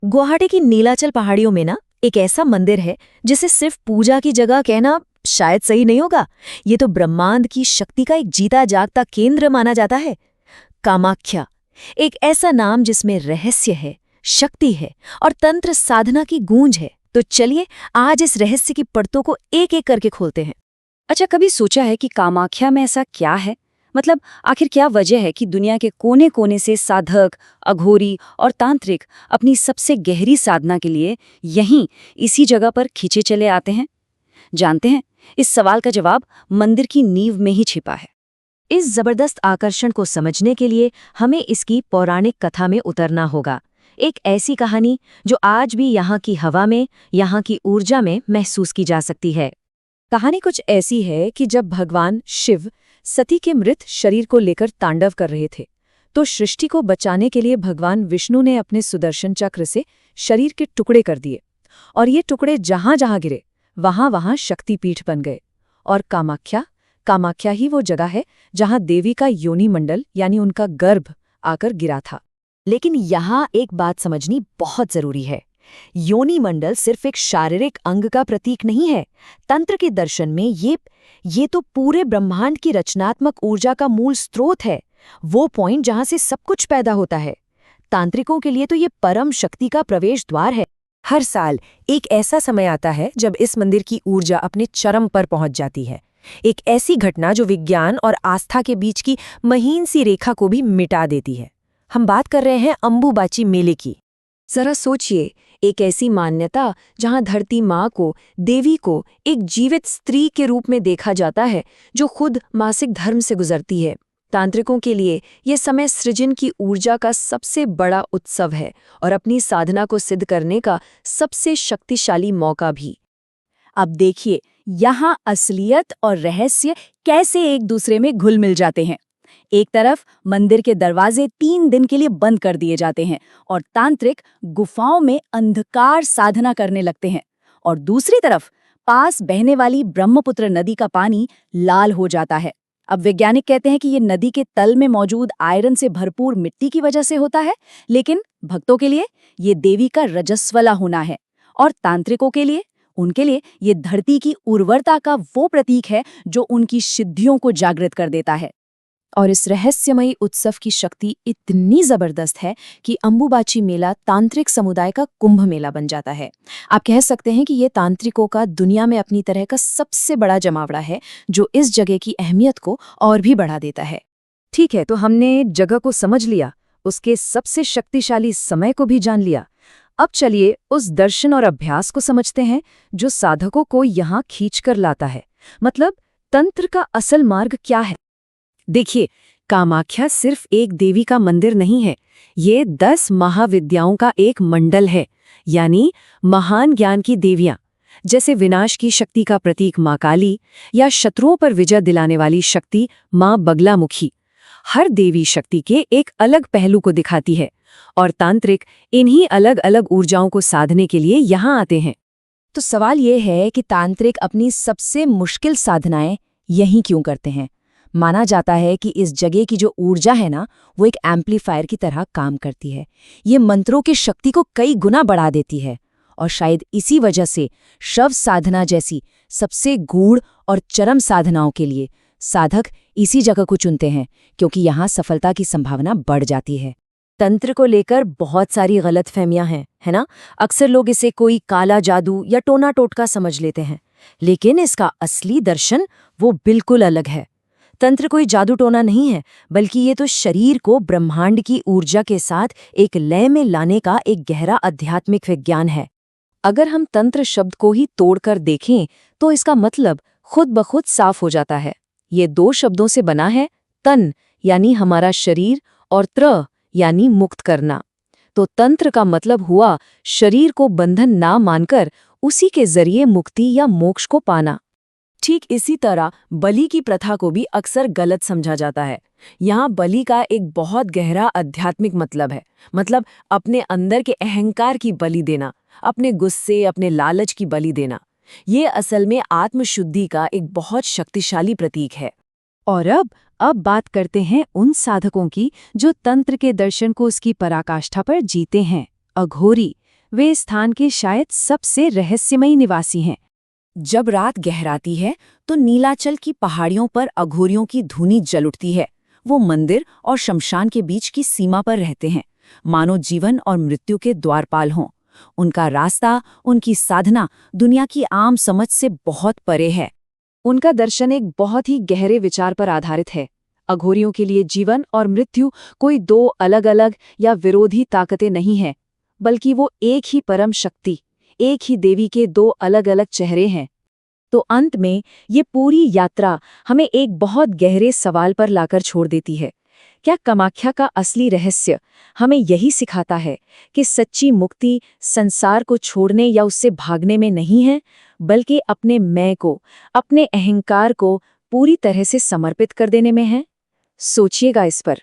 गुवाहाटी की नीलाचल पहाड़ियों में ना एक ऐसा मंदिर है जिसे सिर्फ पूजा की जगह कहना शायद सही नहीं होगा। ये तो ब्रह्मांड की शक्ति का एक जीता जागता केंद्र माना जाता है। कामाख्या, एक ऐसा नाम जिसमें रहस्य है, शक्ति है और तंत्र साधना की गूंज है। तो चलिए आज इस रहस्य की परतों को एक एक करके खोलते हैं। अच्छा, कभी सोचा है कि कामाख्या में ऐसा क्या है? मतलब आखिर क्या वजह है कि दुनिया के कोने कोने से साधक, अघोरी और तांत्रिक अपनी सबसे गहरी साधना के लिए यहीं इसी जगह पर खींचे चले आते हैं? जानते हैं, इस सवाल का जवाब मंदिर की नींव में ही छिपा है। इस जबरदस्त आकर्षण को समझने के लिए हमें इसकी पौराणिक कथा में उतरना होगा। एक ऐसी कहानी जो आज भी यहाँ की हवा में, यहाँ की ऊर्जा में महसूस की जा सकती है। कहानी कुछ ऐसी है कि जब भगवान शिव सती के मृत शरीर को लेकर तांडव कर रहे थे, तो सृष्टि को बचाने के लिए भगवान विष्णु ने अपने सुदर्शन चक्र से शरीर के टुकड़े कर दिए और ये टुकड़े जहां जहां गिरे वहां वहां शक्तिपीठ बन गए। और कामाख्या ही वो जगह है जहां देवी का योनि मंडल यानी उनका गर्भ आकर गिरा था। लेकिन यहाँ एक बात समझनी बहुत जरूरी है। योनि मंडल सिर्फ एक शारीरिक अंग का प्रतीक नहीं है। तंत्र के दर्शन में ये तो पूरे ब्रह्मांड की रचनात्मक ऊर्जा का मूल स्रोत है, वो पॉइंट जहां से सब कुछ पैदा होता है। तांत्रिकों के लिए तो ये परम शक्ति का प्रवेश द्वार है। हर साल एक ऐसा समय आता है जब इस मंदिर की ऊर्जा अपने चरम पर पहुंच जाती है। एक ऐसी घटना जो विज्ञान और आस्था के बीच की महीन सी रेखा को भी मिटा देती है। हम बात कर रहे हैं अंबुबाची मेले की। जरा सोचिए, एक ऐसी मान्यता जहां धरती माँ को, देवी को एक जीवित स्त्री के रूप में देखा जाता है जो खुद मासिक धर्म से गुजरती है। तांत्रिकों के लिए यह समय सृजन की ऊर्जा का सबसे बड़ा उत्सव है और अपनी साधना को सिद्ध करने का सबसे शक्तिशाली मौका भी। अब देखिए, यहाँ असलियत और रहस्य कैसे एक दूसरे में घुल मिल जाते हैं। एक तरफ मंदिर के दरवाजे 3 दिन के लिए बंद कर दिए जाते हैं और तांत्रिक गुफाओं में अंधकार साधना करने लगते हैं, और दूसरी तरफ पास बहने वाली ब्रह्मपुत्र नदी का पानी लाल हो जाता है। अब वैज्ञानिक कहते हैं कि ये नदी के तल में मौजूद आयरन से भरपूर मिट्टी की वजह से होता है, लेकिन भक्तों के लिए ये देवी का रजस्वला होना है, और तांत्रिकों के लिए, उनके लिए ये धरती की उर्वरता का वो प्रतीक है जो उनकी सिद्धियों को जागृत कर देता है। और इस रहस्यमयी उत्सव की शक्ति इतनी जबरदस्त है कि अंबुबाची मेला तांत्रिक समुदाय का कुंभ मेला बन जाता है। आप कह सकते हैं कि ये तांत्रिकों का दुनिया में अपनी तरह का सबसे बड़ा जमावड़ा है, जो इस जगह की अहमियत को और भी बढ़ा देता है। ठीक है, तो हमने जगह को समझ लिया, उसके सबसे शक्तिशाली समय को भी जान लिया। अब चलिए उस दर्शन और अभ्यास को समझते हैं जो साधकों को यहाँ खींचकर लाता है। मतलब तंत्र का असल मार्ग क्या है? देखिए, कामाख्या सिर्फ एक देवी का मंदिर नहीं है, ये 10 महाविद्याओं का एक मंडल है, यानी महान ज्ञान की देवियां, जैसे विनाश की शक्ति का प्रतीक माँ काली या शत्रुओं पर विजय दिलाने वाली शक्ति माँ बगलामुखी। हर देवी शक्ति के एक अलग पहलू को दिखाती है और तांत्रिक इन्हीं अलग अलग ऊर्जाओं को साधने के लिए यहाँ आते हैं। तो सवाल ये है कि तांत्रिक अपनी सबसे मुश्किल साधनाएं यहीं क्यों करते हैं? माना जाता है कि इस जगह की जो ऊर्जा है ना, वो एक एम्पलीफायर की तरह काम करती है। ये मंत्रों की शक्ति को कई गुना बढ़ा देती है, और शायद इसी वजह से शव साधना जैसी सबसे गूढ़ और चरम साधनाओं के लिए साधक इसी जगह को चुनते हैं, क्योंकि यहाँ सफलता की संभावना बढ़ जाती है। तंत्र को लेकर बहुत सारी गलतफहमियां हैं, है ना? अक्सर लोग इसे कोई काला जादू या टोना टोटका समझ लेते हैं, लेकिन इसका असली दर्शन वो बिल्कुल अलग है। तंत्र कोई जादू टोना नहीं है, बल्कि ये तो शरीर को ब्रह्मांड की ऊर्जा के साथ एक लय में लाने का एक गहरा आध्यात्मिक विज्ञान है। अगर हम तंत्र शब्द को ही तोड़कर देखें तो इसका मतलब खुद ब खुद साफ हो जाता है। ये 2 शब्दों से बना है, तन यानी हमारा शरीर और त्र यानी मुक्त करना। तो तंत्र का मतलब हुआ शरीर को बंधन ना मानकर उसी के जरिए मुक्ति या मोक्ष को पाना। ठीक इसी तरह बलि की प्रथा को भी अक्सर गलत समझा जाता है। यहाँ बलि का एक बहुत गहरा आध्यात्मिक मतलब है। मतलब अपने अंदर के अहंकार की बलि देना, अपने गुस्से, अपने लालच की बलि देना। ये असल में आत्मशुद्धि का एक बहुत शक्तिशाली प्रतीक है। और अब बात करते हैं उन साधकों की जो तंत्र के दर्शन को उसकी पराकाष्ठा पर जीते हैं। अघोरी, वे इस स्थान के शायद सबसे रहस्यमयी निवासी हैं। जब रात गहराती है तो नीलाचल की पहाड़ियों पर अघोरियों की धुनी जल उठती है। वो मंदिर और शमशान के बीच की सीमा पर रहते हैं, मानो जीवन और मृत्यु के द्वारपाल हों। उनका रास्ता, उनकी साधना दुनिया की आम समझ से बहुत परे है। उनका दर्शन एक बहुत ही गहरे विचार पर आधारित है। अघोरियों के लिए जीवन और मृत्यु कोई दो अलग अलग या विरोधी ताकतें नहीं हैं, बल्कि वो एक ही परम शक्ति, एक ही देवी के दो अलग अलग चेहरे हैं। तो अंत में ये पूरी यात्रा हमें एक बहुत गहरे सवाल पर लाकर छोड़ देती है। क्या कामाख्या का असली रहस्य हमें यही सिखाता है कि सच्ची मुक्ति संसार को छोड़ने या उससे भागने में नहीं है, बल्कि अपने मैं को, अपने अहंकार को पूरी तरह से समर्पित कर देने में है? सोचिएगा इस पर।